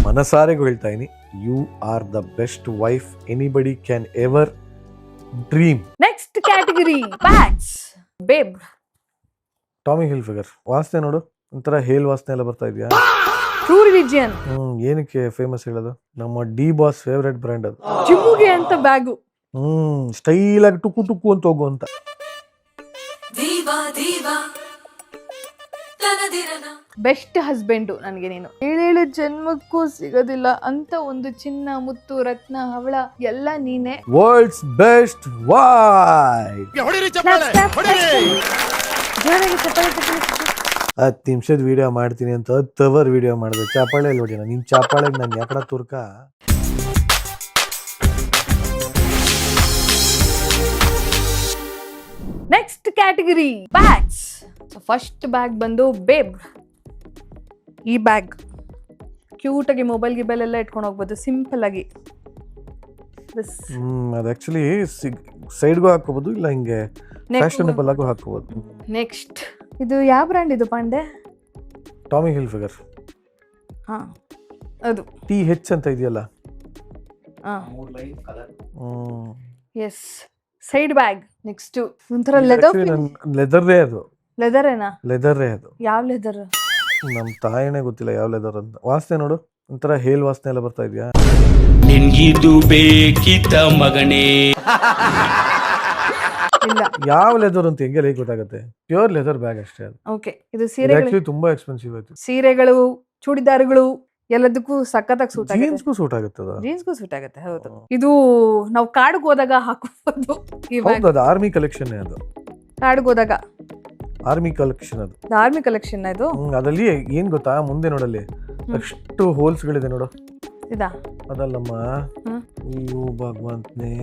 ಮನಸಾರೆಗೂ ಹೇಳ್ತಾ ಇದೀನಿ, you are the best wife anybody can ever dream. Next category bags babe. Tommy Hilfiger ವಾಸನೆ ನೋಡು, ಒಂಥರ ಹೇಲ್ ವಾಸನೆ ಎಲ್ಲ ಬರ್ತಾ ಇದೆಯಾ? True religion. ಏನಕ್ಕೆ ಫೇಮಸ್ ಹೇಳೋದು? ನಮ್ಮ ಡಿ ಬಾಸ್ ಫೇವ್ರೆಟ್ ಬ್ರ್ಯಾಂಡ್ ಅದು. ಜಿಮ್ಗೆ ಅಂತ ಬ್ಯಾಗು. ಸ್ಟೈಲ್ ಆಗಿ ಟುಕು ಟುಕು ಅಂತ ಹೋಗುವಂತ. ಬೆಸ್ಟ್ ಹಸ್ಬೆಂಡ್ ನನಗೆ ನೀನು 7 ಜನ್ಮಕ್ಕೂ ಸಿಗೋದಿಲ್ಲ ಅಂತ ಒಂದು ಚಿನ್ನ ಮುತ್ತು ರತ್ನ ಹವಳ ಎಲ್ಲ ನೀನೆ. World's best wife. 10 ನಿಮಿಷದ ವಿಡಿಯೋ ಮಾಡ್ತೀನಿ ಅಂತ 10 ಅವರ್ ವಿಡಿಯೋ ಮಾಡಿದೆ. ಚಾಪಾಳೆ ನೋಡಿ, ನಿಮ್ ಚಾಪಾಳೆಗೆ ನಾನು ಯಾಕಡ ತುರ್ಕ. Next category bags. First bag ಬಂದು ಬೇಬ್. ಈ ಬ್ಯಾಗ್ ಕ್ಯೂಟ್ ಆಗಿ ಮೊಬೈಲ್ ಗಿಬೈಲ್ ಎಲ್ಲ ಇಟ್ಕೊಂಡು ಹೋಗ್ಬೋದು ಸಿಂಪಲ್ ಆಗಿ. ಅದು ಆಕ್ಚುಲಿ ಸೈಡ್ಗೂ ಹಾಕೋಬಹುದು, ಇಲ್ಲ ಹಿಂಗೆ ಫ್ಯಾಷನಬಲ್ ಆಗು ಹಾಕೋಬಹುದು. ನೆಕ್ಸ್ಟ್ ಇದು ಯಾವ ಬ್ರ್ಯಾಂಡ್ ಇದು ಪಾಂಡೆ? ಟಾಮಿ ಹಿಲ್ಫಿಗರ್. ಹಾ ಅದು TH ಅಂತ ಇದೆಯಲ್ಲ. S side bag. ನೆಕ್ಸ್ಟ್ ಒಂಥರ ಲೆದರ್ದೇ ಅದು. ಲೆದರ್ ಏನಾ? ಲೆದರ್ರೇ ಅದು. ಯಾವ ಲೆದರ್? ನಮ್ ತಾಯಿನೇ ಗೊತ್ತಿಲ್ಲ ಯಾವ ಲೆದರ್ ಅಂತ. ವಾಸನೆ ನೋಡು, ಒಂಥರ ಹೇಲ್ ವಾಸನೆ ಎಲ್ಲ ಬರ್ತಾ ಇದೆಯಾ? ನಿನ್ಗಿದು ಬೇಕಿತ್ತ ಮಗನೇ? ಇಲ್ಲ. ಯಾವ ಲೆದರ್ ಅಂತ ಹೆಂಗೆ ಗೊತ್ತಾಗುತ್ತೆ? ಪ್ಯೂರ್ ಲೆದರ್ ಬ್ಯಾಗ್ ಅಷ್ಟೇ ಅದು. ಓಕೆ. ಇದು ಸೀರೆಗಳು, ತುಂಬಾ ಎಕ್ಸ್ಪೆನ್ಸಿವ್ ಆಯ್ತು. ಸೀರೆಗಳು, ಚೂಡಿದಾರಗಳು ಎಲ್ಲದಕ್ಕೂ ಸಖತ್ತಾಗಿ ಸೂಟ್ ಆಗುತ್ತೆ. ಜೀನ್ಸ್ಗೂ ಸೂಟ್ ಆಗುತ್ತೆ ಅದು. ಜೀನ್ಸ್ಗೂ ಸೂಟ್ ಆಗುತ್ತೆ. ಹೌದು. ಇದು ನಾವು ಕಾಡಿಗೆ ಹೋದಾಗ ಹಾಕೋಬಹುದು. ಈ ಬ್ಯಾಗ್ ಅದು ಆರ್ಮಿ ಕಲೆಕ್ಷನ್ ಅದು. ಕಾಡಿಗೆ ಹೋದಾಗ ಆರ್ಮಿ ಕಲೆಕ್ಷನ್ ಅದು. ಆರ್ಮಿ ಕಲೆಕ್ಷನ್ ಇದು. ಅದ್ರಲ್ಲಿ ಏನ್ ಗೊತ್ತಾ, ಮುಂದೆ ನೋಡಲ್ಲಿ ಅಷ್ಟು ಹೋಲ್ಸ್ ಗಳಿದೆ ನೋಡು. ಇದಾ? ಅದಲ್ಲಮ್ಮ, ಅಯ್ಯೋ ಭಗವಂತನೇ,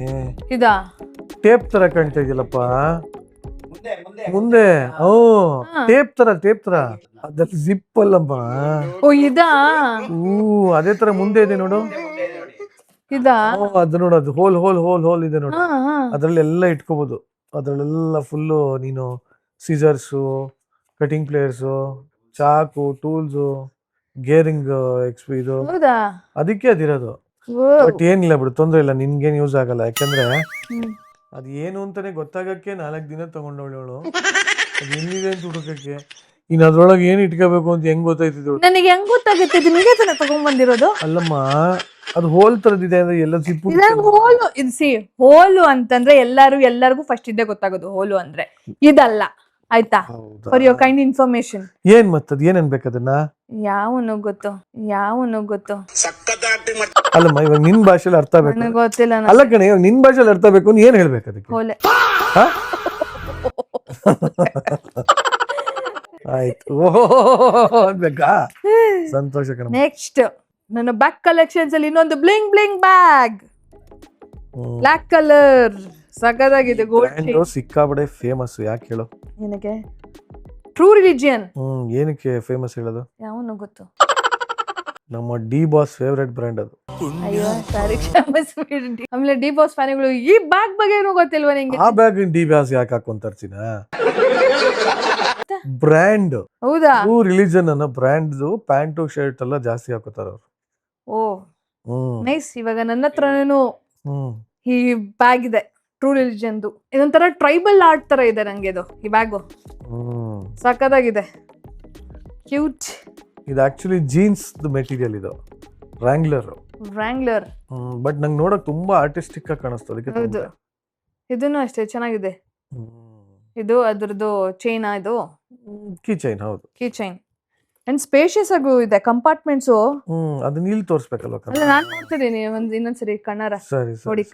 ಇದಾ? ಟೇಪ್ ತರ ಕಾಣ್ತಾ ಇದೆಯಲ್ಲಪ್ಪ ಮುಂದೆ. ಟೇಪ್ ತರ ಅದ್ರಲ್ಲಿ ಜಿಪ್ ಅಲ್ಲಮ್ಮ. ಓ ಇದಾ? ಅದೇ ತರ ಮುಂದೆ ಇದೆ ನೋಡು. ಇದಾ? ಅದು ನೋಡು, ಅದು ಹೋಲ್ ಹೋಲ್ ಹೋಲ್ ಹೋಲ್ ಇದೆ ನೋಡು. ಅದ್ರಲ್ಲಿ ಎಲ್ಲ ಇಟ್ಕೋಬಹುದು. ಅದ್ರಲ್ಲೆಲ್ಲ ಫುಲ್ಲು ನೀನು ಸೀಸರ್ಸು, ಕಟಿಂಗ್ ಪ್ಲೇಯರ್ಸು, ಚಾಕು, ಟೂಲ್ಸು, ಗೇರಿಂಗ್ ಇದು. ಅದಕ್ಕೆ ಅದಿರೋದು. ಬಟ್ ಏನಿಲ್ಲ ಬಿಡು, ತೊಂದ್ರೆ ಇಲ್ಲ, ನಿನ್ಗೇನ್ ಯೂಸ್ ಆಗಲ್ಲ. ಯಾಕಂದ್ರೆ ಅದ್ ಏನು ಅಂತಾನೆ ಗೊತ್ತಾಗಕ್ಕೆ 4 ದಿನ ತಗೊಂಡವಳು. ಅದ್ ಎಲ್ಲಿದೆ ಅಂತ ಹುಡುಕಕ್ಕೆ. ಇನ್ ಅದ್ರೊಳಗೆ ಏನ್ ಇಟ್ಕೋಬೇಕು ಅಂತ ಹೆಂಗ್ ಗೊತ್ತಾಯ್ತಿದ್ರು? ನನಗೆ ಹೆಂಗ್ ಗೊತ್ತಾಗುತ್ತೆ? ನಿಮಗೆ ತಾನೇ ತಗೊಂಡ್ ಬಂದಿರೋದು. ಅಲ್ಲಮ್ಮ, ಅದು ಹೋಲ್ ತರದಿದೆ ಅಂದ್ರೆ ಎಲ್ಲ ಸಿಪ್ಪು. ಹೋಲು ಇದು ಹೋಲು ಅಂತಂದ್ರೆ ಎಲ್ಲರಿಗೂ ಫಸ್ಟ್ ಇದ್ದೇ ಗೊತ್ತಾಗೋದು ಹೋಲು ಅಂದ್ರೆ. ಇದಲ್ಲ ಆಯ್ತಾ? For your kind information. ಏನ್ ಮತ್ತದ್ ಏನ್ ಅನ್ಬೇಕದನ್ನ? ಯಾವನು ಗೊತ್ತು. ಅಲ್ಲಮ್ಮ, ಇವಾಗ ನಿನ್ ಭಾಷೆಲಿ ಅರ್ಥ ಬೇಕು. ನನಗೆ ಗೊತ್ತಿಲ್ಲ. ಅಲ್ಲ ಕಣೆ, ಇವಾಗ ನಿನ್ ಭಾಷೆಲಿ ಅರ್ಥ ಬೇಕು ಅಂತ ಏನ್ ಹೇಳ್ಬೇಕು ಅದಕ್ಕೆ? ಹೋಲೆ. ಆಯ್ತು ಅನ್ಬೇಕಾ? ಸಂತೋಷ ಕಣ. ನೆಕ್ಸ್ಟ್ ನನ್ನ ಬ್ಯಾಗ್ ಕಲೆಕ್ಷನ್ಸ್ ಅಲ್ಲಿ ಇನ್ನೊಂದು bling bling bag. Black colour ಸಗದಾಗಿದೆ. ಗೋಲ್ಡ್ ಸಿಕ್ಕಾಬಡೆ ಫೇಮಸ್. ಯಾಕೆ ಹೇಳು? ಏನಕ್ಕೆ? True religion. ಏನಕ್ಕೆ ಫೇಮಸ್ ಹೇಳೋದು? ಯಾವನು ಗೊತ್ತು? ನಮ್ಮ ಡಿ ಬಾಸ್ ಫೇವ್ರೆಟ್ ಬ್ರ್ಯಾಂಡ್ ಅದು. ಅಯ್ಯೋ ಸಾರಿ, ಕ್ಷಮಿಸ್ಬಿಡಿ. ಆಮೇಲೆ ಡಿ ಬಾಸ್ ಫ್ಯಾನ್ಗಳು ಈ ಬ್ಯಾಗ್ ಬಗ್ಗೆ ಏನೂ ಗೊತ್ತಿಲ್ವಾ ನಿಂಗೆ? ಆ ಬ್ಯಾಗ್ ಡಿ ಬಾಸ್ ಯಾಕೆ ಹಾಕೊಂತರ್ಸಿನ? ಬ್ರ್ಯಾಂಡ್. ಹೌದಾ? ಟ್ರೂ ರಿಲಿಜನ್ ಅನ್ನೋ ಬ್ರ್ಯಾಂಡ್ ಪ್ಯಾಂಟು ಶರ್ಟ್ ಎಲ್ಲ ಜಾಸ್ತಿ ಹಾಕೋತಾರ ಅವ್ರು. ಓ ನೈಸ್. ಇವಾಗ ನನ್ನ ಹತ್ರನೂ ಈ ಬ್ಯಾಗ್ ಇದೆ, ಟ್ರೂ ರಿಲಿಜನ್ದು. ಇದೊಂಥರ ಟ್ರೈಬಲ್ ಆರ್ಟ್ ತರ ಇದೆ ನಂಗೆ ಇದು. ಈ ಬ್ಯಾಗು ಸಕ್ಕದಾಗಿದೆ, ಕ್ಯೂಟ್. ಇದು ಆಕ್ಚುಲಿ ಜೀನ್ಸ್ ಮೆಟೀರಿಯಲ್. ಇದು ವ್ರಾಂಗ್ಲರ್. ಬಟ್ ನಂಗೆ ನೋಡಕ್ ತುಂಬಾ ಆರ್ಟಿಸ್ಟಿಕ್ ಆಗಿ ಕಾಣಿಸ್ತದೆ. ಹೌದು, ಇದನ್ನು ಅಷ್ಟೇ ಚೆನ್ನಾಗಿದೆ. ಇದು ಅದ್ರದ್ದು ಚೈನಾ? ಇದು ಕೀ ಚೈನ್. ಹೌದು, ಕೀ ಚೈನ್. ಅಂಡ್ ಸ್ಪೇಷಿಯಸ್ ಆಗು ಇದೆ ಕಂಪಾರ್ಟ್ಮೆಂಟ್ಸ್. ಅದನ್ನ ಇಲ್ಲಿ ತೋರಿಸಬೇಕಲ್ಲ. ಅಲ್ಲ, ನಾನು ನೋಡ್ತಿದ್ದೀನಿ ಇನ್ನೊಂದ್ಸರಿ ಕಣ್ಣಾರ. ಸರಿ ನೋಡಿ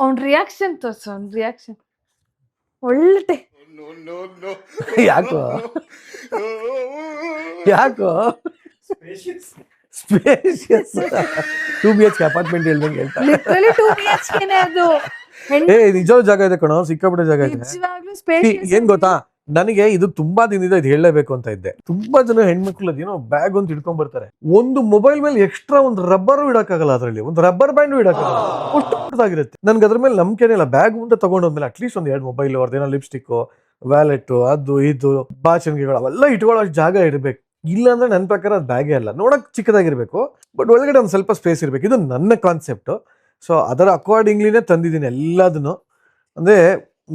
ಅವ್ನ ರಿಯಾಕ್ಷನ್ ತೋರ್ಸು. ಅವ್ನ ರಿಯಾಕ್ಷನ್ ಒಳ್ಳೆ. ಯಾಕೋ ಯಾಕೋ ಸ್ಪೇಷಿಯಸ್ 2 BHK ಅಪಾರ್ಟ್ಮೆಂಟ್ ಹೇಳ್ದಂಗೆ ಹೇಳ್ತಾರೆ. ಲಿಟರಲಿ 2 BHK ನೇ ಅದು. ನಿಜವಾದ ಜಾಗ ಇದೆ ಕಣೋ, ಸಿಕ್ಕಾಪಟ್ಟೆ ಜಾಗ ಇದೆ. ಏನ್ ಗೊತ್ತಾ, ನನಗೆ ಇದು ತುಂಬಾ ದಿನದಿಂದ ಇದು ಹೇಳಲೇಬೇಕು ಅಂತ ಇದ್ದೆ. ತುಂಬಾ ಜನ ಹೆಣ್ಮಕ್ಳು ಅದೇನೋ ಬ್ಯಾಗ್ ಅಂತ ಇಟ್ಕೊಂಡ್ ಬರ್ತಾರೆ. ಒಂದು ಮೊಬೈಲ್ ಮೇಲೆ ಎಕ್ಸ್ಟ್ರಾ ಒಂದು ರಬ್ಬರ್ ಇಡಕ್ಕಾಗಲ್ಲ, ಅದರಲ್ಲಿ ಒಂದು ರಬ್ಬರ್ ಬ್ಯಾಂಡ್ ಇಡಕ್ಕಾಗಲ್ಲ. ಅಷ್ಟಾಗಿರುತ್ತೆ. ನನ್ಗೆ ಅದ್ರ ಮೇಲೆ ನಂಬಿಕೆನೇ ಇಲ್ಲ. ಬ್ಯಾಗ್ ಅಂತ ತಗೊಂಡೋದ್ಮೇಲೆ ಅಟ್ಲೀಸ್ಟ್ ಒಂದ್ 2 ಮೊಬೈಲ್, ಅವ್ರದ್ದೇನೋ ಲಿಪ್ಸ್ಟಿಕ್, ವ್ಯಾಲೆಟ್, ಅದು ಇದು, ಭಾಷಣಿಗೆಗಳು ಅವೆಲ್ಲ ಇಟ್ಕೊಳ್ಳೋ ಜಾಗ ಇರ್ಬೇಕು. ಇಲ್ಲ ಅಂದ್ರೆ ನನ್ನ ಪ್ರಕಾರ ಅದು ಬ್ಯಾಗೇ ಅಲ್ಲ, ನೋಡಕ್ ಚಿಕ್ಕದಾಗಿರ್ಬೇಕು ಬಟ್ ಒಳಗಡೆ ಒಂದು ಸ್ವಲ್ಪ ಸ್ಪೇಸ್ ಇರ್ಬೇಕು, ಇದು ನನ್ನ ಕಾನ್ಸೆಪ್ಟ್. ಸೊ ಅದರ ಅಕಾರ್ಡಿಂಗ್ಲಿನೇ ತಂದಿದ್ದೀನಿ ಎಲ್ಲದನ್ನು, ಅಂದ್ರೆ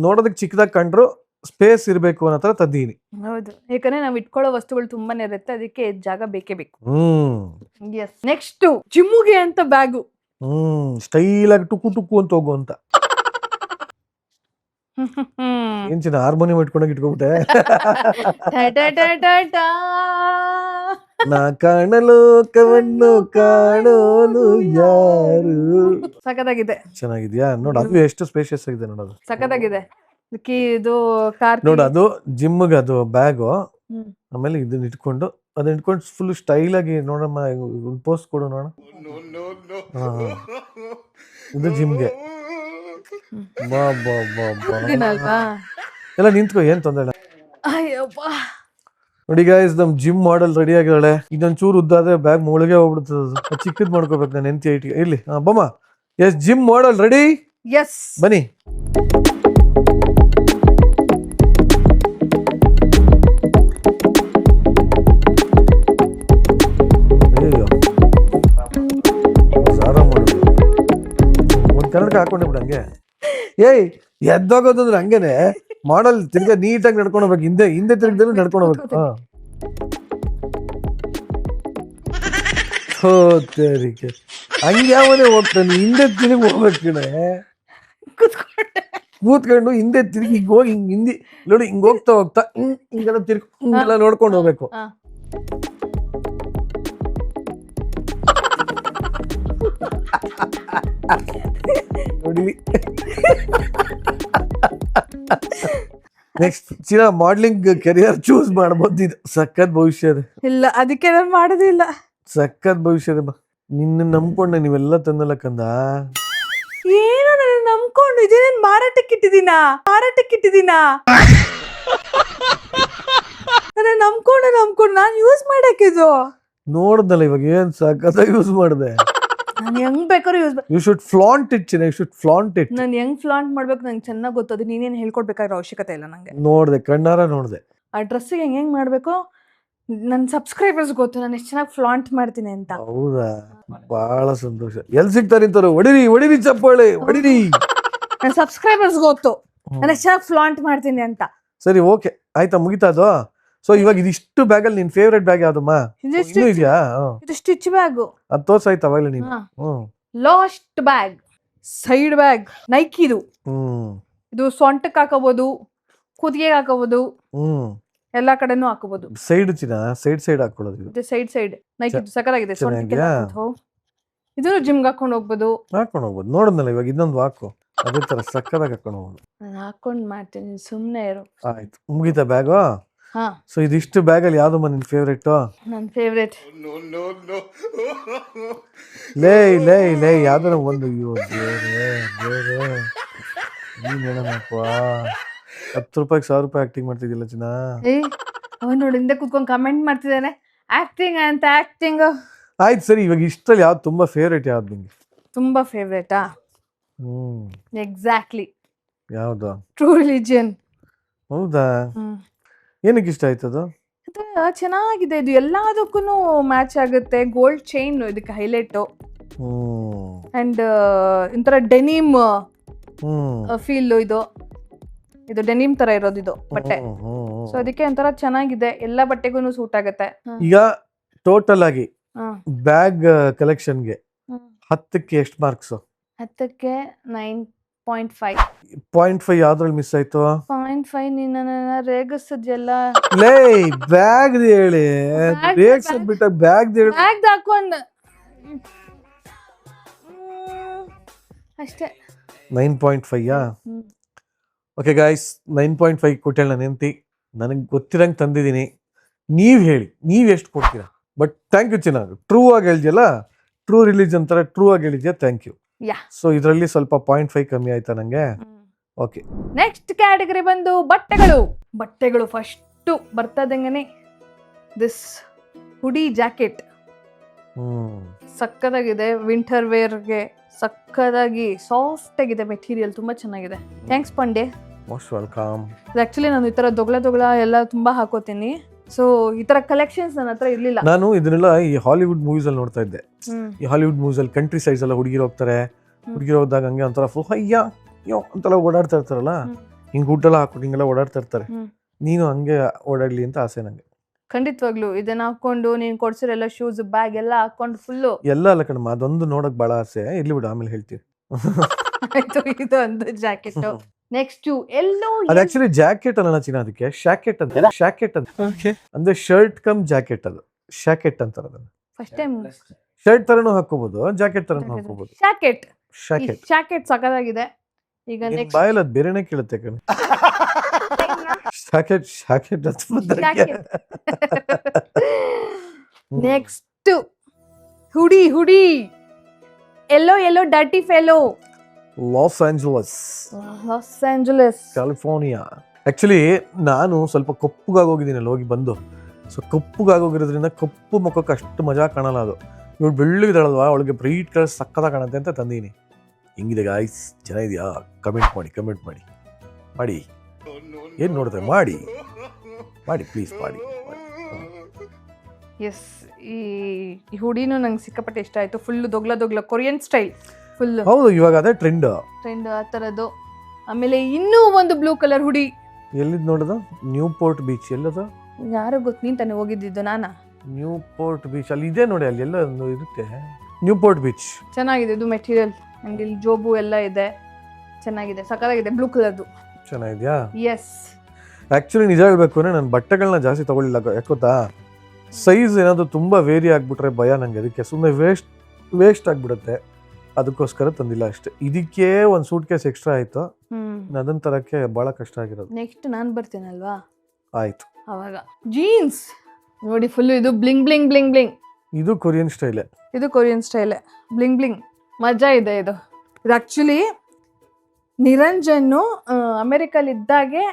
ನೋಡೋದಕ್ಕೆ ಚಿಕ್ಕದಾಗಿ ಕಂಡ್ರು ಸ್ಪೇಸ್ ಇರಬೇಕು ಅನ್ನೋ ತರ ತಂದಿದ್ದೀನಿ. ಹೌದು, ಯಾಕಂದ್ರೆ ನಾವ್ ಇಟ್ಕೊಳ್ಳೋ ವಸ್ತುಗಳು ತುಂಬಾನೇ ಇರುತ್ತೆ, ಅದಕ್ಕೆ ಜಾಗ ಬೇಕೇ ಬೇಕು. ಎಸ್. ನೆಕ್ಸ್ಟ್ ಜಿಮ್ಗೆ ಅಂತ ಬ್ಯಾಗು. ಸ್ಟೈಲ್ ಆಗಿ ಟುಕು ಟುಕು ಅಂತ ಹೋಗುವಂತ. ಏನ್ ಚಿನ್ನ ಹಾರ್ಮೋನಿಯಂ ಇಟ್ಕೊಂಡಾಗ ಇಟ್ಕೊಂಡ್ಬಿಟ್ಟೆ. ನಾ ಕಾಣಲೋಕವನ್ನು ಕಾಣೋನು ಯಾರು. ಸಖತ್ತಾಗಿದೆ. ಚೆನ್ನಾಗಿದ್ಯಾ ನೋಡು, ಅದು ಎಷ್ಟು ಸ್ಪೇಷಿಯಸ್ ಆಗಿದೆ ನೋಡೋದು. ಸಖತ್ತಾಗಿದೆ. ಇದು ಕಾರ್ ನೋಡು, ಅದು ಜಿಮ್ಗೆ ಅದು ಬ್ಯಾಗು. ಆಮೇಲೆ ಇದನ್ನ ಇಟ್ಕೊಂಡು ಅದನ್ನ ಇಟ್ಕೊಂಡು ಫುಲ್ ಸ್ಟೈಲ್ ಆಗಿ ನೋಡಮ್ಮ, ಪೋಸ್ಟ್ ಕೊಡು ನೋಡ. ಇದು ಜಿಮ್ಗೆ. ಬಾ ಬಾ ಬಾ ಬಾ ಎಲ್ಲ ನಿಂತ್ಕೋ, ಏನ್ ತೊಂದ್ರೆ ಇಲ್ಲ. ನೋಡಿ ಗೈಸ್, ನಮ್ ಜಿಮ್ ಮಾಡೆಲ್ ರೆಡಿ ಆಗಿದ್ದಾಳೆ. ಇದೊಂದ್ ಚೂರು ಉದ್ದಾದ್ರೆ ಬ್ಯಾಗ್ ಮುಳುಗೆ ಹೋಗ್ಬಿಡ್ತದ, ಚಿಕ್ಕದ್ ಮಾಡ್ಕೋಬೇಕು ನಾನು ಎಂತಿ ಐಟಿ. ಇರ್ಲಿ ಬಮ್ಮ. Yes, gym model ready. Yes, ಬನ್ನಿ. ಒಂದ್ ಕನ್ನಡಕ ಹಾಕೊಂಡೆ ಬಿಡ ಹಂಗೆ. ಏಯ್, ಎದ್ದೋಗೋದಂದ್ರೆ ಹಂಗೇನೆ ಮಾಡಲ್. ತಿರ್ಗಾ ನೀಟಾಗಿ ನಡ್ಕೊಂಡು ಹೋಗ್ಬೇಕು, ಹಿಂದೆ ತಿರ್ಗದಲ್ಲಿ ನಡ್ಕೊಂಡು ಹೋಗ್ಬೇಕು. ಹಂಗೆ ಯಾವನೇ ಹೋಗ್ತಾನೆ, ಹಿಂದೆ ತಿರುಗಿ ಹೋಗ್ಬೇಕು ಕಣೆ. ಕೂತ್ಕೊಂಡು ಹಿಂದೆ ತಿರುಗಿ ಹಿಂಗ್ ಹೋಗಿ ಹಿಂದಿ ನೋಡಿ, ಹಿಂಗ್ ಹೋಗ್ತಾ ಹೋಗ್ತಾ ಹಿಂಗೆಲ್ಲ ತಿರ್ಗಿ ಹಿಂಗೆಲ್ಲ ನೋಡ್ಕೊಂಡು ಹೋಗ್ಬೇಕು. ನೋಡಿ. ನೆಕ್ಸ್ಟ್ ಚಿನ್ನ ಮಾಡ್ಲಿಂಗ್ ಕೆರಿಯರ್ ಚೂಸ್ ಮಾಡಬಹುದು, ಇದು ಸಖತ್ ಭವಿಷ್ಯ ಇದೆ. ಇಲ್ಲ, ಅದಕ್ಕೆ ನಾನು ಮಾಡೋದಿಲ್ಲ. ಸಖತ್ ಭವಿಷ್ಯ ಇದೆ. ನಿನ್ನ ನಂಬ್ಕೊಂಡೆ ನೀವೆಲ್ಲ ತಂದಲ್ಲ ಕಂದ. ಏನು ನನ್ನ ನಂಬ್ಕೊಂಡು ಇದೇನೇನ್ ಮಾರಾಟಕ್ಕಿಟ್ಟಿದೀನಾ ನನ್ನ ನಂಬ್ಕೊಂಡು ನಾನು ಯೂಸ್ ಮಾಡಕ್ಕಿದು. ನೋಡ್ದಲ್ಲ ಇವಾಗ ಏನ್ ಸಖತ್ ಯೂಸ್ ಮಾಡಿದೆ. ನಾನು ಹೆಂಗ್ ಬೇಕಾದ್ರೂ ಯು ಶುಡ್ ಫ್ಲಾಂಟ್ ಇಟ್ ಚಿನ್ನ, ಯು ಶುಡ್ ಫ್ಲಾಂಟ್ ಇಟ್. ನಾನು ಹೆಂಗ್ ಫ್ಲಾಂಟ್ ಮಾಡ್ಬೇಕು ನಂಗೆ ಚೆನ್ನಾಗಿ ಗೊತ್ತದು. ನೀನೇನು ಹೇಳ್ಕೊಡ್ಬೇಕಾಗಿರೋ ಅವಶ್ಯಕತೆ ಇಲ್ಲ ನಂಗೆ. ನೋಡ್ದೆ, ಕಣ್ಣಾರ ನೋಡ್ದೆ ಆ ಡ್ರೆಸ್ಸಿಗೆ ಹೆಂಗ್ ಮಾಡ್ಬೇಕು ನನ್ನ ಸಬ್ಸ್ಕ್ರೈಬರ್ಸ್ ಗೊತ್ತು, ನಾನು ಎಷ್ಟು ಚೆನ್ನಾಗಿ ಫ್ಲಾಂಟ್ ಮಾಡ್ತೀನಿ ಅಂತ. ಹೌದಾ, ಬಹಳ ಸಂತೋಷ. ಎಲ್ಲಿ ಸಿಗ್ತಾರೆ ಇಂತವ್ರು? ಹೊಡಿರಿ ಚಪ್ಪಾಳೆ, ಹೊಡಿರಿ. ನನ್ನ ಸಬ್ಸ್ಕ್ರೈಬರ್ಸ್ ಗೊತ್ತು ನಾನು ಎಷ್ಟು ಚೆನ್ನಾಗಿ ಫ್ಲಾಂಟ್ ಮಾಡ್ತೀನಿ ಅಂತ. ಸರಿ, ಓಕೆ, ಆಯ್ತಾ, ಮುಗಿತಾ ಅದು? ಸೊ ಇವಾಗ ಇದಿಷ್ಟು ಬ್ಯಾಗ್ ಅಲ್ಲಿ ನಿನ್ ಫೇವ್ರೆಟ್ ಬ್ಯಾಗ್ ಯಾವ್ದಮ್ಮ? ಇನ್ನೂ ಇದೆಯಾ? ಇದು ಸ್ಟಿಚ್ ಬ್ಯಾಗ್. ಅದು ತೋರ್ಸಾಯ್ತು ಅವಾಗಲೇ ನೀನು. ಲಾಸ್ಟ್ ಬ್ಯಾಗ್, ಸೈಡ್ ಬ್ಯಾಗ್, ನೈಕಿದು. ಇದು ಸೊಂಟಕ್ಕೆ ಹಾಕೋಬಹುದು, ಕುದಿಗೆ ಹಾಕೋಬಹುದು, ಎಲ್ಲಾ ಕಡೆನೂ ಹಾಕೋಬಹುದು. ಸೈಡ್ ಚಿನ್ನ, ಸೈಡ್ ಹಾಕೊಳ್ಳೋದು. ಇದು ಸೈಡ್ ನೈಕಿದು ಸಕಲಾಗಿದೆ. ಸೊಂಟಕ್ಕೆ ಇದನ್ನು ಜಿಮ್ಗೆ ಹಾಕೊಂಡು ಹೋಗ್ಬೋದು. ನೋಡೋದಲ್ಲ, ಇವಾಗ ಇನ್ನೊಂದು ಹಾಕು, ಅದೇ ತರ ಸಕ್ಕದಾಗ ಹಾಕೊಂಡು ಹೋಗ್ಬೋದು. ನಾನು ಹಾಕೊಂಡ್ ಮಾಡ್ತೀನಿ, ಸುಮ್ನೆ ಇರು. ಆಯ್ತು, ಮುಗಿತಾ ಬ್ಯಾಗು? ಸೊ ಇದಿಷ್ಟು ಬ್ಯಾಗ್ ಅಲ್ಲಿ ಯಾವ್ದಮ್ಮ ನಿನ್ ಫೇವ್ರೇಟ್? ನನ್ನ ಫೇವ್ರೇಟ್ ಲೇ ಯಾವ್ದಾರ ಒಂದು. ಅಯ್ಯೋ ನೀನ್ ಹೇಳಪ್ಪ, 10 ರೂಪಾಯಿಗೆ 1000 ರೂಪಾಯಿ ಆಕ್ಟಿಂಗ್ ಮಾಡ್ತಿದ್ದಿಲ್ಲ ಚಿನ್ನ. ಅವನ್ ನೋಡಿ ಹಿಂದೆ ಕುತ್ಕೊಂಡು ಕಮೆಂಟ್ ಮಾಡ್ತಿದ್ದಾನೆ, ಆಕ್ಟಿಂಗ್ ಅಂತ ಆಕ್ಟಿಂಗ್. ಆಯ್ತು ಸರಿ, ಇವಾಗ ಇಷ್ಟಲ್ಲಿ ಯಾವ್ದು ತುಂಬಾ ಫೇವ್ರೇಟ್? ಯಾವ್ದು ನಿಂಗೆ ತುಂಬಾ ಫೇವ್ರೇಟಾ? ಎಕ್ಸಾಕ್ಟ್ಲಿ ಯಾವ್ದು? True religion. ಹೌದಾ, ಏನಕ್ಕೆ ಇಷ್ಟ ಆಯ್ತದು? ಚೆನ್ನಾಗಿದೆ, ಇದು ಎಲ್ಲದಕ್ಕೂ ಮ್ಯಾಚ್ ಆಗುತ್ತೆ. ಗೋಲ್ಡ್ ಚೈನ್ ಇದಕ್ಕೆ ಹೈಲೈಟ್, ಅಂಡ್ ಒಂಥರ ಡೆನಿಮ್ ಫೀಲ್. ಇದು ಡೆನಿಮ್ ತರ ಇರೋದು ಇದು ಬಟ್ಟೆ. ಸೊ ಅದಕ್ಕೆ ಒಂಥರ ಚೆನ್ನಾಗಿದೆ, ಎಲ್ಲ ಬಟ್ಟೆಗೂ ಸೂಟ್ ಆಗುತ್ತೆ. ಈಗ ಟೋಟಲ್ ಆಗಿ ಬ್ಯಾಗ್ ಕಲೆಕ್ಷನ್ಗೆ 10ಕ್ಕೆ ಎಷ್ಟು ಮಾರ್ಕ್ಸ್? 10ಕ್ಕೆ 9.5. 0.5 ಯಾವ್ದ್ರಲ್ಲಿ ಮಿಸ್ ಆಯ್ತು? 0.5 ನಿನ್ನ ರೇಗಿಸಿದ್ಯಲ್ಲ. ಲೇ ಬ್ಯಾಗ್ ಹೇಳಿ, ರೇಗಿಸೋದ್ ಬಿಟ್ಟ ಬ್ಯಾಗ್ ಹೇಳಿ. ಬ್ಯಾಗ್ ಹಾಕೊಂಡ್ ಅಷ್ಟೇ. 9.5ಯಾ? ಓಕೆ ಗಾಯ್ಸ್, 9.5 ಕೊಟ್ಟೇಳ ನನ್ನ ಹೆಂಡತಿ. ನನಗೆ ಗೊತ್ತಿರಂಗೆ ತಂದಿದ್ದೀನಿ. ನೀವ್ ಹೇಳಿ, ನೀವ್ ಎಷ್ಟು ಕೊಡ್ತೀರಾ? ಬಟ್ ಥ್ಯಾಂಕ್ ಯು ಚಿನ್ನ, ಟ್ರೂ ಆಗಿ ಹೇಳಿದ್ಯಲ್ಲ, ಟ್ರೂ ರಿಲಿಜನ್ ತರ ಟ್ರೂ ಆಗಿ ಹೇಳಿದ್ಯಾ, ಥ್ಯಾಂಕ್ ಯು. ಸೊ ಇದರಲ್ಲಿ ಸ್ವಲ್ಪ 0.5 ಕಮ್ಮಿ ಆಯ್ತಾ ನಂಗೆ? ಓಕೆ, ನೆಕ್ಸ್ಟ್ ಕ್ಯಾಟಗರಿ ಬಂದು ಬಟ್ಟೆಗಳು ಫಸ್ಟ್ ಬರ್ತದಂಗನೆ ದಿಸ್ ಹುಡಿ ಜಾಕೆಟ್. ಸಕ್ಕದಾಗಿದೆ, ವಿಂಟರ್ ವೇರ್ಗೆ ಸಕ್ಕದಾಗಿ ಸಾಫ್ಟ್ ಆಗಿದೆ ಮೆಟೀರಿಯಲ್, ತುಂಬಾ ಚೆನ್ನಾಗಿದೆ. Thanks Pandey, most welcome. Actually ನಾನು ಈ ತರ ದೊಗ್ಲ ಎಲ್ಲ ತುಂಬಾ ಹಾಕೋತೀನಿ. ಸೊ ಈ ತರ ಕಲೆಕ್ಷನ್ಸ್ ನನ್ನ ಹತ್ರ ಇರ್ಲಿಲ್ಲ. ನಾನು ಇದನ್ನೆಲ್ಲ ಈ ಹಾಲಿವುಡ್ ಮೂವೀಸ್ ಅಲ್ಲಿ ನೋಡ್ತಾ ಇದ್ದೆ. ಈ ಹಾಲಿವುಡ್ ಮೂವೀಸ್ ಅಲ್ಲಿ ಕಂಟ್ರಿ ಸೈಡ್ಸ್ ಎಲ್ಲ ಹುಡುಗಿರು ಹೋಗ್ತಾರೆ, ಹುಡುಗಿರು ಹೋದಾಗ ಹಂಗೆ ಒಂಥರ ಫುಲ್ ಅಯ್ಯ ಯೋ ಅಂತೆಲ್ಲ ಓಡಾಡ್ತಾ ಇರ್ತಾರಲ್ಲ, ಹಿಂಗ್ ಊಟೆಲ್ಲ ಹಾಕೊಂಡು ಹಿಂಗೆಲ್ಲ ಓಡಾಡ್ತಾ ಇರ್ತಾರೆ. ನೀನು ಹಂಗೆ ಓಡಾಡ್ಲಿ ಅಂತ ಆಸೆ ನಂಗೆ. ಖಂಡಿತವಾಗ್ಲು ಇದನ್ನ ಹಾಕೊಂಡು ನೀನ್ ಕೊಡ್ಸಿರೆಲ್ಲ ಶೂಸ್ ಬ್ಯಾಗ್ ಎಲ್ಲ ಹಾಕೊಂಡು ಫುಲ್ಲು ಎಲ್ಲ ಅಲ್ಲ ಕಣಮ್ಮ, ಅದೊಂದು ನೋಡಕ್ ಬಹಳ ಆಸೆ. ಇರ್ಲಿ ಬಿಡು, ಆಮೇಲೆ ಹೇಳ್ತೀವಿ. ಆಯ್ತು. ಇದು ಒಂದು ಜಾಕೆಟ್. ನೆಕ್ಸ್ಟ್ ಎಲ್ಲೋ ಅದು ಆಕ್ಚುಲಿ ಜಾಕೆಟ್ ಅಲ್ಲ ಚಿನ್ನ, ಅದಕ್ಕೆ ಶಾಕೆಟ್ ಅಂತ. ಶಾಕೆಟ್ ಅಂತ ಅಂದ್ರೆ ಶರ್ಟ್ ಕಮ್ ಜಾಕೆಟ್, ಅದು ಶಾಕೆಟ್ ಅಂತಾರ ಅದನ್ನ. ಫಸ್ಟ್ ಟೈಮ್ ಶರ್ಟ್ ತರನು ಹಾಕೋಬಹುದು, ಜಾಕೆಟ್ ತರನು ಹಾಕೋಬಹುದು. ಶಾಕೆಟ್. ಶಾಕೆಟ್ ಶಾಕೆಟ್ ಸಖತ್ತಾಗಿದೆ. ಈಗ ನೆಕ್ಸ್ಟ್ ಬಾಯಲ್ಲಿ ಅದು ಬೇರೆನೆ ಕೇಳುತ್ತೆ ಕಣೆ. ಶಾಕೆಟ್ ಶಾಕೆಟ್ ಅಂತ next hoodie hoodie yellow yellow dirty fellow, Los Angeles, Los Angeles, California. Actually ನಾನು ಸ್ವಲ್ಪ ಕಪ್ಪುಗಾಗೋಗಿದ್ದೀನಲ್ಲ ಹೋಗಿ ಬಂದು. ಸೊ ಕಪ್ಪುಗಾಗೋಗಿರೋದ್ರಿಂದ ಕಪ್ಪು ಮುಖಕ್ಕೆ ಅಷ್ಟು ಮಜಾ ಕಾಣಲ್ಲ. ಅದು ಇವಳು ಬೆಳ್ಳಗಿದಾಳಲ್ವಾ, ಅವಳಿಗೆ ಬ್ರೈಟ್ ಕಲರ್ ಸಕ್ಕತ್ತಾಗಿ ಕಾಣುತ್ತೆ ಅಂತ ತಂದೀನಿ. ಹೆಂಗಿದೆ ಗಾಯ್ಸ್, ಚೆನ್ನಾಗಿದೆಯಾ? ಕಮೆಂಟ್ ಮಾಡಿ ಮಾಡಿ. ಏನ್ ನೋಡಿದ್ರೆ ಮಾಡಿ ಪ್ಲೀಸ್ ಮಾಡಿ. ಎಸ್, ಈ ಹುಡಿನೂ ನಂಗೆ ಸಿಕ್ಕಾಪಟ್ಟೆ ಇಷ್ಟ ಆಯ್ತು. ಫುಲ್ ದೊಗ್ಲ ಕೊರಿಯನ್ ಸ್ಟೈಲ್ ಫುಲ್. ಹೌದು, ಇವಾಗ ಅದೇ ಟ್ರೆಂಡ್ ಆ ತರದ್ದು. ಆಮೇಲೆ ಇನ್ನೂ ಒಂದು ಬ್ಲೂ ಕಲರ್ ಹುಡಿ. ಎಲ್ಲಿದ್ ನೋಡೋದು? New port beach. ಎಲ್ಲದ? ಯಾರು ಗೊತ್ತು, ನೀನ್ ತಾನೆ ಹೋಗಿದ್ದಿದ್ದು? ನಾನಾ? ನ್ಯೂ ಪೋರ್ಟ್ ಬೀಚ್ ಅಲ್ಲಿ ಇದೆ ನೋಡಿ, ಅಲ್ಲಿ ಎಲ್ಲ ಒಂದು ಇರುತ್ತೆ. ನ್ಯೂ ಪೋರ್ಟ್ ಬೀಚ್ ಚೆನ್ನಾಗಿದೆ ಇದು ಮೆಟೀರಿಯಲ್. ಅಂಡ್ ಇಲ್ಲಿ ಜೋಬು ಎಲ್ಲ ಇದೆ, ಚೆನ್ನಾಗಿದೆ, ಸಕ್ಕತ್ತಾಗಿದೆ. ಬ್ಲೂ ಕಲರ್ದು ಚೆನ್ನಾಗಿದ್ಯಾ? ಎಸ್. ಆಕ್ಚುಲಿ ನಿಜ ಹೇಳ್ಬೇಕು ಅಂದ್ರೆ ನಾನು ಬಟ್ಟೆಗಳನ್ನ ಜಾಸ್ತಿ ತಗೊಳ್ಳಿಲ್ಲ. ಯಾಕೋತಾ, ಸೈಜ್ ಏನಾದ್ರು ತುಂಬಾ ವೇರಿ ಆಗ್ಬಿಟ್ರೆ ಭಯ ನಂಗೆ. ಅದಕ್ಕೆ ಸುಮ್ಮನೆ ವೇಸ್ಟ್ ಆಗ್ಬಿಡುತ್ತೆ, ಅದಕ್ಕೋಸ್ಕರ ತಂದಿಲ್ಲ ಅಷ್ಟೇ. ಇದಕ್ಕೆ ಒಂದು ಸೂಟ್ ಕೇಸ್ ಎಕ್ಸ್ಟ್ರಾ ಆಯ್ತು, ಅದನ್ನ ತರಕ್ಕೆ ಬಹಳ ಕಷ್ಟ ಆಗಿರೋದು. ನೆಕ್ಸ್ಟ್ ನಾನ್ ಬರ್ತೀನಲ್ವಾ, ಆಯ್ತು. ಅವಾಗ ಜೀನ್ಸ್ ನೋಡಿ, ಫುಲ್ ಇದು ಬ್ಲಿಂಗ್ ಬ್ಲಿಂಗ್ ಬ್ಲಿಂಗ್ ಬ್ಲಿಂಗ್. ಇದು ಕೊರಿಯನ್ ಸ್ಟೈಲೇ. ಇದು ಕೊರಿಯನ್ ಸ್ಟೈಲೇ, ಬ್ಲಿಂಗ್ ಬ್ಲಿಂಗ್. ಮಜಾ ಇದೆ ಇದು. ಆಕ್ಚುಲಿ ನಿರಂಜನ್ನು ಅಮೆರಿಕಲ್ಲಿ ಇದ್ದಾಗೆ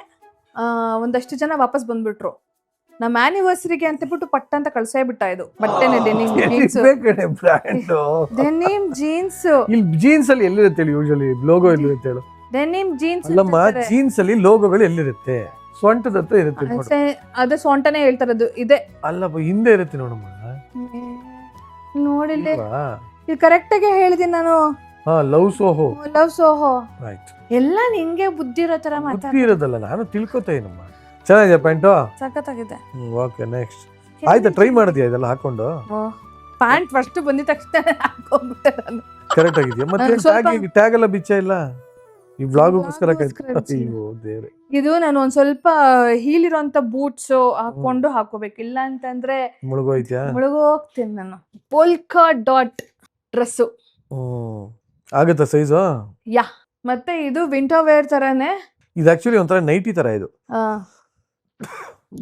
ಒಂದಷ್ಟು ಜನ ವಾಪಸ್ ಬಂದ್ಬಿಟ್ರು. ನಮ್ಮ ಆನಿವರ್ಸರಿಗೆ ಅಂತ ಬಿಟ್ಟು ಪಟ್ಟ ಅಂತ ಕಳ್ಸೇ ಬಿಟ್ಟ. ಇದು ಬಟ್ಟೆನೆ ಡೆನಿಮ್ ಜೀನ್ಸ್. Denim jeans. ಇಲ್ಲಿ ಜೀನ್ಸ್ ಅಲ್ಲಿ ಎಲ್ಲಿರುತ್ತೆ ಹೇಳಿ? ಯೂಶಲಿ ಲೋಗೋ ಎಲ್ಲಿರುತ್ತೆ ಹೇಳು? ಡೆನಿಮ್ ಜೀನ್ಸ್ ಅಲ್ಲಮ್ಮ, ಜೀನ್ಸ್ ಅಲ್ಲಿ ಲೋಗೋಗಳು ಎಲ್ಲಿರುತ್ತೆ? ಸೊಂಟದ ಹತ್ರ ಇರುತ್ತೆ. ಅದೇ ಸೊಂಟನೇ ಹೇಳ್ತಾರದು ಇದೆ. ಅಲ್ಲಪ್ಪ, ಹಿಂದೆ ಇರುತ್ತೆ ನೋಡಮ್ಮ. ನೋಡಿಲ್ಲ, ಇದು ಕರೆಕ್ಟ್ ಆಗಿ ಹೇಳಿದೀನಿ ನಾನು. ಲವ್ ಸೋಹೋ. ರೈಟ್. ಎಲ್ಲ ನಿಂಗೆ ಬುದ್ಧಿ ಇರೋ ತರ ಬುದ್ಧಿ ಇರೋದಲ್ಲ, ನಾನು ತಿಳ್ಕೊತಾ ಇದ್ದೀನಮ್ಮ. ಚೆನ್ನಾಗಿದೆ ಪ್ಯಾಂಟು, ಸಖತ್ತಾಗಿದೆ. Okay, next. ಆಯ್ತಾ, ಟ್ರೈ ಮಾಡಿದ್ಯಾ ಇದೆಲ್ಲ ಹಾಕೊಂಡು? ಪ್ಯಾಂಟ್ ಫಸ್ಟ್ ಬಂದಿದ ತಕ್ಷಣ ಹಾಕೊಂಡ್ಬಿಟ್ಟೆ ನಾನು. ಕರೆಕ್ಟ್ ಆಗಿದೆಯಾ? ಮತ್ತೆ ಟ್ಯಾಗ್ ಎಲ್ಲ ಬಿಚ್ಚ ಇಲ್ಲ ಈ ವ್ಲಾಗ್ಗೋಸ್ಕರ. ದೇವ್ರೆ, ಇದು ನಾನು ಒಂದ್ ಸ್ವಲ್ಪ ಹೀಲ್ ಇರೋಂತ ಬೂಟ್ಸ್ ಹಾಕೊಂಡು ಹಾಕೋಬೇಕು, ಇಲ್ಲ ಅಂತಂದ್ರೆ ಮುಳುಗೋಗ್ತೀನಿ ನಾನು. ಪೋಲ್ಕಾ ಡಾಟ್ ಡ್ರೆಸ್ ಆಗುತ್ತಾ ಸೈಜು? ಯಾ. ಮತ್ತೆ ಇದು ವಿಂಟರ್ ವೇರ್ ತರಾನೇ. ಇದು ಆಕ್ಚುಲಿ ಒಂಥರ ನೈಟಿ ತರ ಇದು.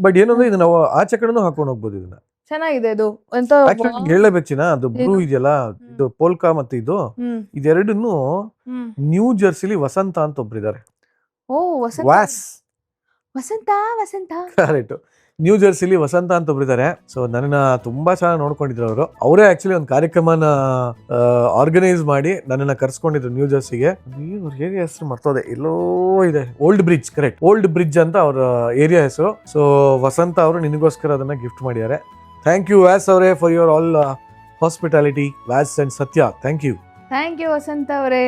ಬಟ್ ಏನಂದ್ರೆ ಇದು ನಾವು ಆಚೆ ಕಡೆನೂ ಹಾಕೊಂಡು ಹೋಗ್ಬೋದು. ಇದನ್ನ ಚೆನ್ನಾಗಿದೆ. ಇದು ಅಂತ ಹೇಳಬೇಕು ಚಿನ್ನ, ಅದು ಬ್ಲೂ ಇದೆಯಲ್ಲ, ಇದು ಪೋಲ್ಕಾ ಮತ್ತೆ ಇದೆರಡನ್ನು ನ್ಯೂ ಜೆರ್ಸಿಲಿ ವಸಂತ ಅಂತ ಒಬ್ರಿದ್ದಾರೆ. ಓ, ವಸಂತ. ಕರೆಕ್ಟ್. ನ್ಯೂ ಜೆರ್ಸಿಲಿ ವಸಂತ ಅಂತ ಒಬ್ರಿದ್ದಾರೆ. ಸೊ ನನ್ನ ತುಂಬಾ ಚೆನ್ನಾಗಿ ನೋಡ್ಕೊಂಡಿದ್ರು ಅವರೇ ಆಕ್ಚುಲಿ ಒಂದು ಕಾರ್ಯಕ್ರಮನ ಆರ್ಗನೈಸ್ ಮಾಡಿ ನನ್ನನ್ನ ಕರ್ಸ್ಕೊಂಡಿದ್ರು ನ್ಯೂ ಜೆರ್ಸಿಗೆ. ಏರಿಯಾ ಹೆಸರು ಮರ್ತೋದೆ, ಎಲ್ಲೋ ಇದೆ. Old bridge, correct, old bridge ಅಂತ ಅವ್ರ ಏರಿಯಾ ಹೆಸರು. ಸೊ ವಸಂತ ಅವರು ನಿನಗೋಸ್ಕರ ಅದನ್ನ ಗಿಫ್ಟ್ ಮಾಡಿದ್ದಾರೆ. ಥ್ಯಾಂಕ್ ಯು ವ್ಯಾಸ್ ಅವರೇ for your all hospitality. Vyas and Satya, thank you Vasanth ಅವರೇ.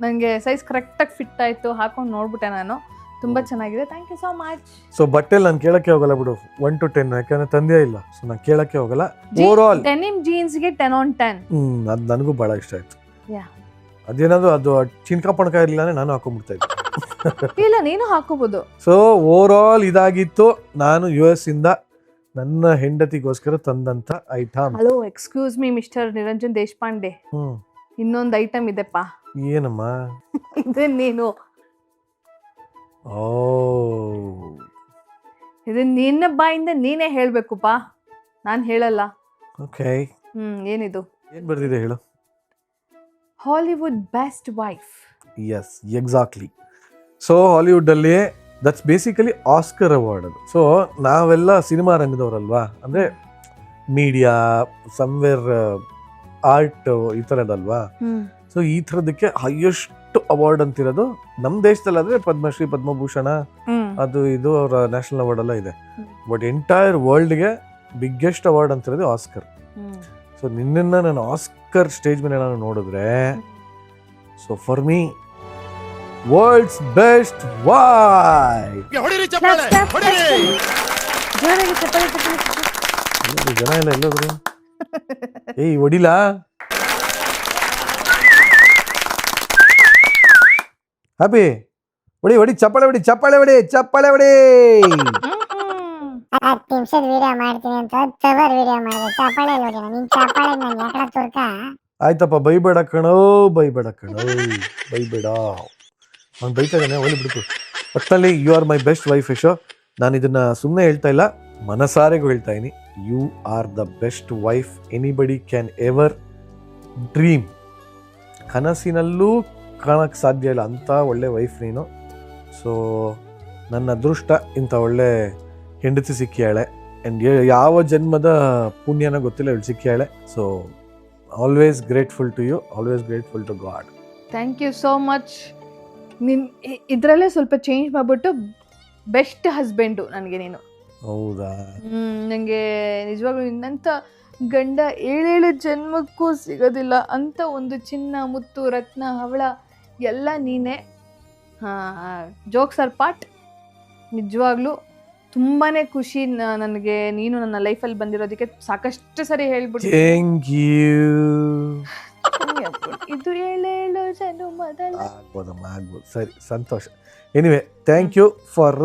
ನಂಗೆ ಸೈಜ್ ಕರೆಕ್ಟ್ ಆಗಿ ಫಿಟ್ ಆಯ್ತು, ಹಾಕೊಂಡು ನೋಡ್ಬಿಟ್ಟೆ ನಾನು. ತುಂಬಾ ಚೆನ್ನಾಗಿದೆ, thank you so much. So ಬಟ್ಟೆಲ್ ನಾನು ಕೇಳಕ್ಕೆ ಹೋಗಲ್ಲ ಬಿಡು, 1 to 10, ಯಾಕಂದ್ರೆ ತಂದೆ ಇಲ್ಲ. ಸೊ ನಾನು ಕೇಳಕ್ಕೆ ಹೋಗಲ್ಲ. ಓವರ್ ಆಲ್ ಡೆನಿಮ್ ಜೀನ್ಸ್ ಗೆ 10 on 10. ಅದು ನನಗೂ ಬಹಳ ಇಷ್ಟ ಆಯ್ತು. ಅದೇನಾದ್ರು ಅದು ಚಿನ್ಕಾಪಣಕ ಇರಲಿಲ್ಲ ನಾನು ಹಾಕೊಂಡ್ಬಿಡ್ತಾ ಇದ್ದೆ. ಇಲ್ಲ, ನೀನು ಹಾಕೋಬಹುದು. ಸೊ ಓವರ್ ಆಲ್ ಇದಾಗಿತ್ತು ನಾನು US ಇಂದ ನನ್ನ ಹೆಂಡತಿಗೋಸ್ಕರ ತಂದಂತ item. Hello, excuse me mister Niranjan Deshpande. ಇನ್ನೊಂದು ಐಟಮ್ ಇದೆಪ್ಪ. ಏನಮ್ಮ ಇದು? ನೀನು ಇದು ನಿನ್ನ ಬಾಯಿಂದ ನೀನೇ ಹೇಳ್ಬೇಕುಪ್ಪ, ನಾನ್ ಹೇಳಲ್ಲ. ಓಕೆ, ಏನಿದು? ಏನ್ ಬರ್ದಿದೆ ಹೇಳು? Hollywood best wife. Yes, exactly. So Hollywood ಅಲ್ಲಿ ದಟ್ಸ್ ಬೇಸಿಕಲಿ ಆಸ್ಕರ್ ಅವಾರ್ಡ್ ಅದು. ಸೊ ನಾವೆಲ್ಲ ಸಿನಿಮಾ ರಂಗದವರಲ್ವಾ, ಅಂದ್ರೆ ಮೀಡಿಯಾ, ಸಮ್ವೇರ್ ಆರ್ಟ್, ಈ ಥರದಲ್ವಾ. ಸೊ ಈ ಥರದಕ್ಕೆ ಹೈಯೆಸ್ಟ್ ಅವಾರ್ಡ್ ಅಂತಿರೋದು ನಮ್ಮ ದೇಶದಲ್ಲಾದ್ರೆ ಪದ್ಮಶ್ರೀ, ಪದ್ಮಭೂಷಣ, ಅದು ಇದು ಅವರ ನ್ಯಾಷನಲ್ ಅವಾರ್ಡ್ ಎಲ್ಲ ಇದೆ. ಬಟ್ ಎಂಟೈರ್ ವರ್ಲ್ಡ್ಗೆ ಬಿಗ್ಗೆಸ್ಟ್ ಅವಾರ್ಡ್ ಅಂತ ಇರೋದು ಆಸ್ಕರ್. ಸೊ ನಿನ್ನನ್ನು ನಾನು ಆಸ್ಕರ್ ಸ್ಟೇಜ್ ಮೇಲೆ ನಾನು ನೋಡಿದ್ರೆ, so for me world's best wife. ಜನ ಎಲ್ಲ ಎಲ್ಲೋದ್ರು? ಏಯ್ ಹೊಡಿಲಾ? ಹ್ಯಾಪಿ ಹೊಡಿ ಹೊಡಿ, ಚಪ್ಪಾಳೆ ಹೊಡಿ, ಚಪ್ಪಾಳೆ ಹೊಡಿ, ಚಪ್ಪಾಳೆ ಹೊಡಿ. 10 ನಿಮಿಷದ ವಿಡಿಯೋ ಮಾಡ್ತೀನಿ ಅಂತ 10 ಅವರ್ ವಿಡಿಯೋ ಮಾಡಿದೆ. ಚಪ್ಪಾಳೆ ಹೊಡಿನ ನಿನ್ ಚಪ್ಪಾಳೆ ನಾನು ಯಾಕಡೆ ತುರ್ಕ. ಆಯ್ತಪ್ಪ, ಬೈಬೇಡ ಕಣೋ, ಬೈಬೇಡ ಕಣೋ, ಬೈಬೇಡ. ಅವ್ನು ಬೈತಾ ಇದ್ದಾನೆ, ಹೋಲಿ ಬಿಡ್ತು. ಒಟ್ಟಲ್ಲಿ you are my best wife Yasho. ನಾನು ಇದನ್ನ ಸುಮ್ಮನೆ ಹೇಳ್ತಾ ಇಲ್ಲ, ಮನಸಾರೆಗೂ ಹೇಳ್ತಾ ಇದೀನಿ. You are the best wife anybody can ever dream. ಕನಸಿನಲ್ಲೂ ಕಾಣಕ್ಕೆ ಸಾಧ್ಯ ಇಲ್ಲ ಅಂಥ ಒಳ್ಳೆ ವೈಫ್ ನೀನು. ಸೊ ನನ್ನ ಅದೃಷ್ಟ ಇಂಥ ಒಳ್ಳೆ ಹೆಂಡತಿ ಸಿಕ್ಕಿಯಾಳೆ. ಆ್ಯಂಡ್ ಯಾವ ಜನ್ಮದ ಪುಣ್ಯನ ಗೊತ್ತಿಲ್ಲ, ಇವಳು ಸಿಕ್ಕಿಯಾಳೆ. So always grateful to you, always grateful to God. Thank you so much. ನಿನ್ ಇದರಲ್ಲೇ ಸ್ವಲ್ಪ ಚೇಂಜ್ ಮಾಡ್ಬಿಟ್ಟು ಬೆಸ್ಟ್ ಹಸ್ಬೆಂಡು ನನಗೆ ನೀನು. ಹೌದಾ? ನನಗೆ ನಿಜವಾಗ್ಲೂ ನಿನ್ನಂಥ ಗಂಡ 7 ಜನ್ಮಕ್ಕೂ ಸಿಗೋದಿಲ್ಲ ಅಂತ ಒಂದು ಚಿನ್ನ ಮುತ್ತು ರತ್ನ ಹವಳ ಎಲ್ಲ ನೀನೇ. Jokes are part. ನಿಜವಾಗ್ಲೂ ತುಂಬಾ ಖುಷಿ ನನಗೆ ನೀನು ನನ್ನ ಲೈಫಲ್ಲಿ ಬಂದಿರೋದಕ್ಕೆ. ಸಾಕಷ್ಟು ಸರಿ ಹೇಳ್ಬಿಟ್ಟು ಥ್ಯಾಂಕ್ ಯು. ಇದು 7 ಜನ್ಮದಲ್ಲ. ಆಗ್ಬೋದಮ್ಮ, ಆಗ್ಬೋದು. ಸರಿ, ಸಂತೋಷ. Anyway, thank you for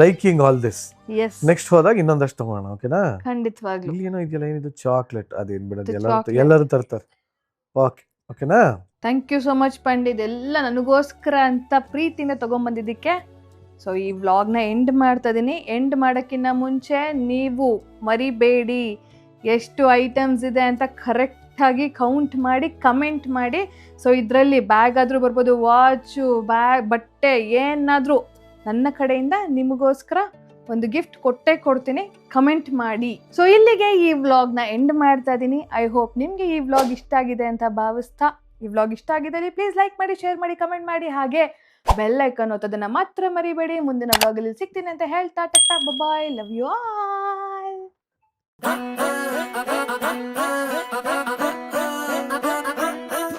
liking all this. Yes, next ಹೋದಾಗ ಇನ್ನೊಂದಷ್ಟು ತಗೋಣ, ಓಕೆನಾ? ಖಂಡಿತವಾಗ್ಲೂ. ಇಲ್ಲಿ ಏನೋ ಇದೆಯಲ್ಲ, ಏನಿದು ಚಾಕ್ಲೇಟ್, ಅದೇನು ಬಿಡೋದು, chocolate. ಎಲ್ಲರೂ ತರ್ತಾರೆ. ಓಕೆ, ಓಕೆನಾ? Thank you so much Pandit, ಎಲ್ಲ ನನಗೋಸ್ಕರ ಅಂತ ಪ್ರೀತಿಯಿಂದ ತಗೊಂಬಂದಿದ್ದಕ್ಕೆ. ಸೊ ಈ ವ್ಲಾಗ್ನ ಎಂಡ್ ಮಾಡ್ತಾ ಇದ್ದೀನಿ. ಎಂಡ್ ಮಾಡೋಕ್ಕಿಂತ ಮುಂಚೆ ನೀವು ಮರಿಬೇಡಿ ಎಷ್ಟು ಐಟಮ್ಸ್ ಇದೆ ಅಂತ ಕರೆಕ್ಟಾಗಿ ಕೌಂಟ್ ಮಾಡಿ ಕಮೆಂಟ್ ಮಾಡಿ. ಸೊ ಇದರಲ್ಲಿ ಬ್ಯಾಗ್ ಆದರೂ ಬರ್ಬೋದು, ವಾಚು, ಬ್ಯಾಗ್, ಬಟ್ಟೆ, ಏನಾದರೂ ನನ್ನ ಕಡೆಯಿಂದ ನಿಮಗೋಸ್ಕರ ಒಂದು ಗಿಫ್ಟ್ ಕೊಡ್ತೀನಿ. ಕಮೆಂಟ್ ಮಾಡಿ. ಸೊ ಇಲ್ಲಿಗೆ ಈ ವ್ಲಾಗ್ನ ಎಂಡ್ ಮಾಡ್ತಾ ಇದ್ದೀನಿ. ಐ ಹೋಪ್ ನಿಮಗೆ ಈ ವ್ಲಾಗ್ ಇಷ್ಟ ಆಗಿದೆ ಅಂತ ಭಾವಿಸ್ತಾ, ಈ ವ್ಲಾಗ್ ಇಷ್ಟ ಆಗಿದ್ದಲ್ಲಿ ಪ್ಲೀಸ್ ಲೈಕ್ ಮಾಡಿ, ಶೇರ್ ಮಾಡಿ, ಕಮೆಂಟ್ ಮಾಡಿ, ಹಾಗೆ ಬೆಲ್ ಐಕಾನ್ ಒತ್ತೋದನ್ನ ಮಾತ್ರ ಮರಿಬೇಡಿ. ಮುಂದಿನ ವ್ಲಾಗಲ್ಲಿ ಸಿಗ್ತೀನಿ ಅಂತ ಹೇಳ್ತಾ ಟಾಟಾ, ಬಾಯ್, ಲವ್ ಯು ಆಲ್.